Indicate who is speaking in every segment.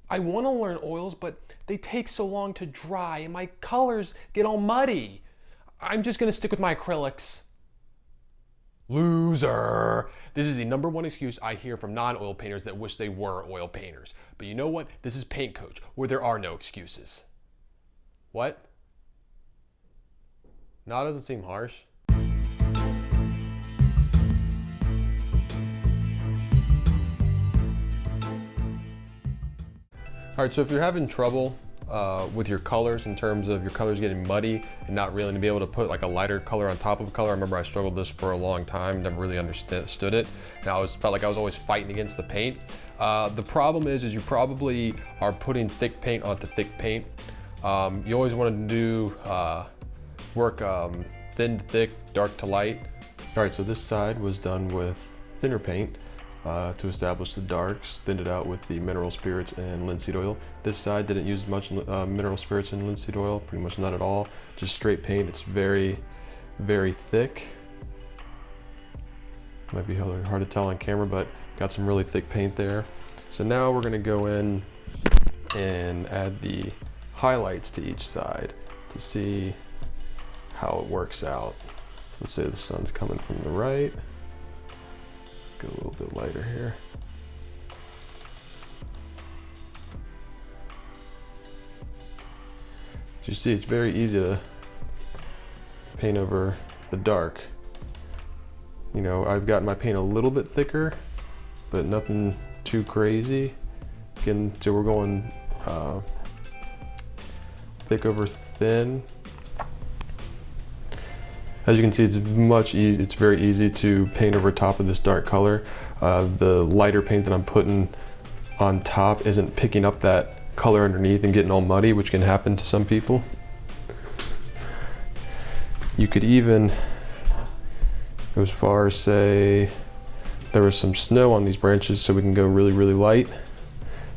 Speaker 1: I want to learn oils, but they take so long to dry and my colors get all muddy. I'm just going to stick with my acrylics. Loser. This is the number one excuse I hear from non-oil painters that wish they were oil painters. But you know what? This is Paint Coach, where there are no excuses. What? No, it doesn't seem harsh. All right, so if you're having trouble with your colors in terms of your colors getting muddy and not really to be able to put like a lighter color on top of a color, I remember I struggled with this for a long time, never really understood it, and felt like I was always fighting against the paint. The problem is you probably are putting thick paint onto thick paint. You always want to do work thin to thick, dark to light. All right, so this side was done with thinner paint. To establish the darks, thinned it out with the mineral spirits and linseed oil. This side didn't use much mineral spirits and linseed oil, pretty much none at all, just straight paint. It's very, very thick. Might be hard to tell on camera, but got some really thick paint there. So now we're gonna go in and add the highlights to each side to see how it works out. So let's say the sun's coming from the right. Go a little bit lighter here. As you see, it's very easy to paint over the dark. You know, I've got my paint a little bit thicker, but nothing too crazy. Again, so we're going thick over thin. As you can see, it's very easy to paint over top of this dark color. The lighter paint that I'm putting on top isn't picking up that color underneath and getting all muddy, which can happen to some people. You could even go as far as say there was some snow on these branches, so we can go really, really light.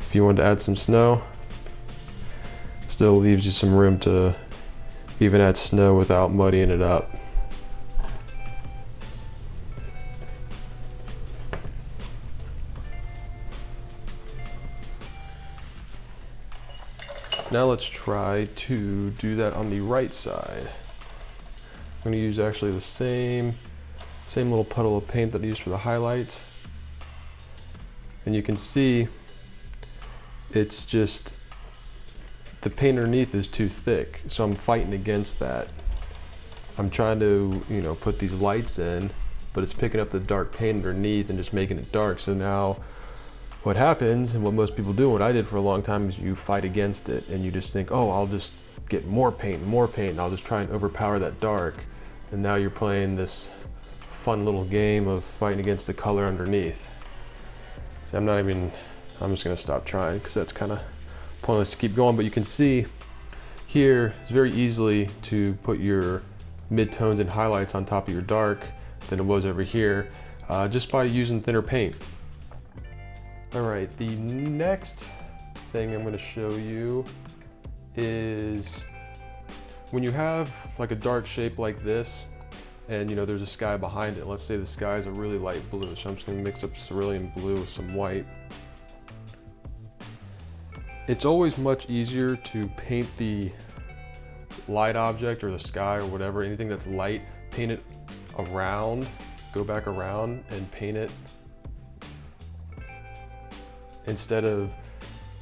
Speaker 1: If you wanted to add some snow, still leaves you some room to even add snow without muddying it up. Now let's try to do that on the right side. I'm going to use actually the same little puddle of paint that I used for the highlights. And you can see it's just the paint underneath is too thick, so I'm fighting against that. I'm trying to, you know, put these lights in, but it's picking up the dark paint underneath and just making it dark. So now what happens, and what most people do, what I did for a long time, is you fight against it and you just think, oh, I'll just get more paint, and I'll just try and overpower that dark. And now you're playing this fun little game of fighting against the color underneath. See, I'm just gonna stop trying because that's kind of pointless to keep going. But you can see here, it's very easily to put your mid-tones and highlights on top of your dark than it was over here, just by using thinner paint. All right, the next thing I'm going to show you is when you have like a dark shape like this and you know there's a sky behind it. Let's say the sky is a really light blue, so I'm just going to mix up cerulean blue with some white. It's always much easier to paint the light object or the sky or whatever, anything that's light, paint it around, go back around and paint it, instead of,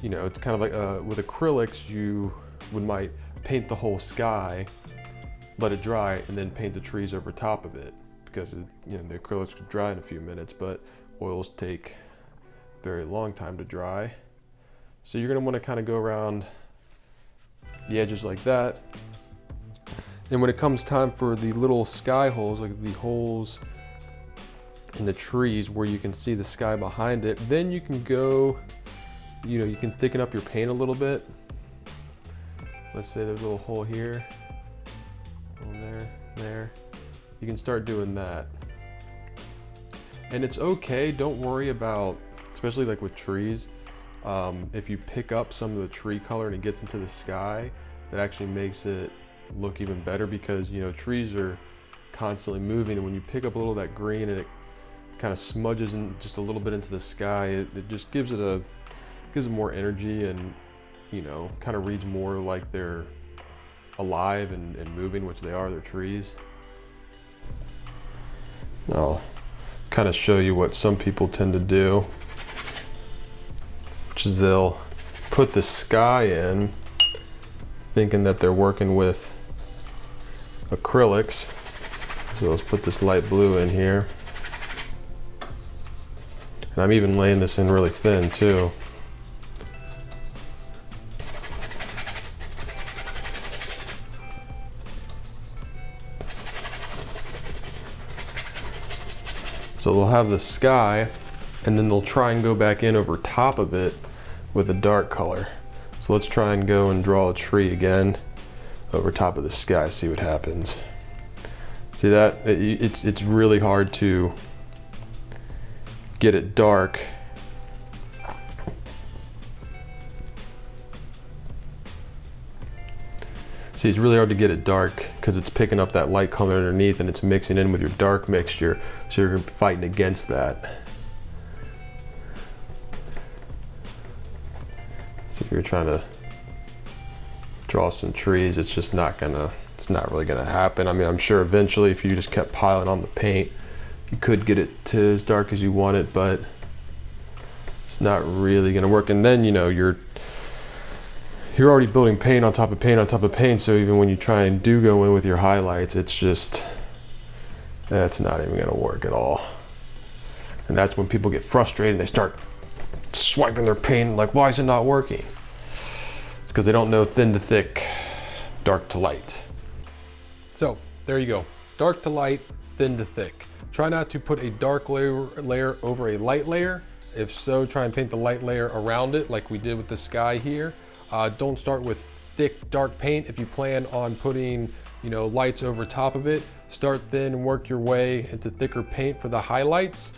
Speaker 1: you know, it's kind of like with acrylics, you might paint the whole sky, let it dry, and then paint the trees over top of it, because you know the acrylics could dry in a few minutes, but oils take a very long time to dry. So you're going to want to kind of go around the edges like that. And when it comes time for the little sky holes, like the holes in the trees where you can see the sky behind it, then you can go, you know, you can thicken up your paint a little bit. Let's say there's a little hole here, there. You can start doing that. And it's okay, don't worry about, especially like with trees, if you pick up some of the tree color and it gets into the sky, that actually makes it look even better, because you know trees are constantly moving, and when you pick up a little of that green and it kind of smudges in just a little bit into the sky, it just gives it gives them more energy and, you know, kind of reads more like they're alive and moving, which they are, they're trees. I'll kind of show you what some people tend to do, which is they'll put the sky in thinking that they're working with acrylics. So let's put this light blue in here. And I'm even laying this in really thin too. So they'll have the sky, and then they'll try and go back in over top of it with a dark color. So let's try and go and draw a tree again over top of the sky, see what happens. See that? It's really hard to get it dark. See, it's really hard to get it dark because it's picking up that light color underneath and it's mixing in with your dark mixture, so you're fighting against that. So if you're trying to draw some trees, it's just not really gonna happen. I mean, I'm sure eventually if you just kept piling on the paint, you could get it to as dark as you want it, but it's not really gonna work. And then, you know, you're already building paint on top of paint on top of paint, so even when you try and go in with your highlights, that's not even gonna work at all. And that's when people get frustrated and they start swiping their paint like, why is it not working? It's because they don't know thin to thick, dark to light. So there you go, dark to light, thin to thick. Try not to put a dark layer over a light layer. If so, try and paint the light layer around it like we did with the sky here. Don't start with thick, dark paint. If you plan on putting, you know, lights over top of it, start thin and work your way into thicker paint for the highlights.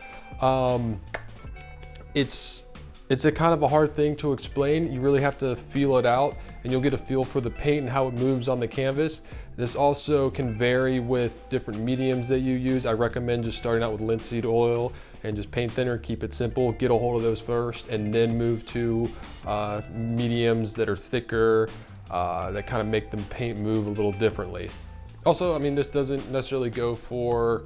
Speaker 1: It's a kind of a hard thing to explain. You really have to feel it out, and you'll get a feel for the paint and how it moves on the canvas. This also can vary with different mediums that you use. I recommend just starting out with linseed oil and just paint thinner, keep it simple, get a hold of those first, and then move to mediums that are thicker, that kind of make the paint move a little differently. Also, I mean, this doesn't necessarily go for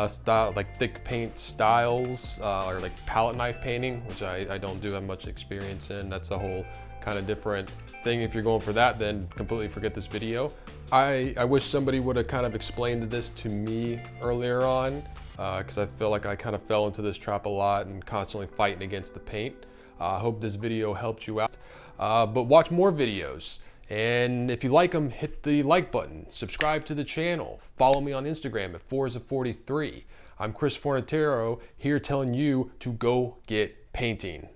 Speaker 1: style like thick paint styles or like palette knife painting, which I don't do have much experience in. That's a whole kind of different thing. If you're going for that, then completely forget this video. I wish somebody would have kind of explained this to me earlier on, because I feel like I kind of fell into this trap a lot and constantly fighting against the paint. I hope this video helped you out, but watch more videos. And if you like them, hit the like button, subscribe to the channel, follow me on Instagram at Forza43. I'm Chris Fornatero, here telling you to go get painting.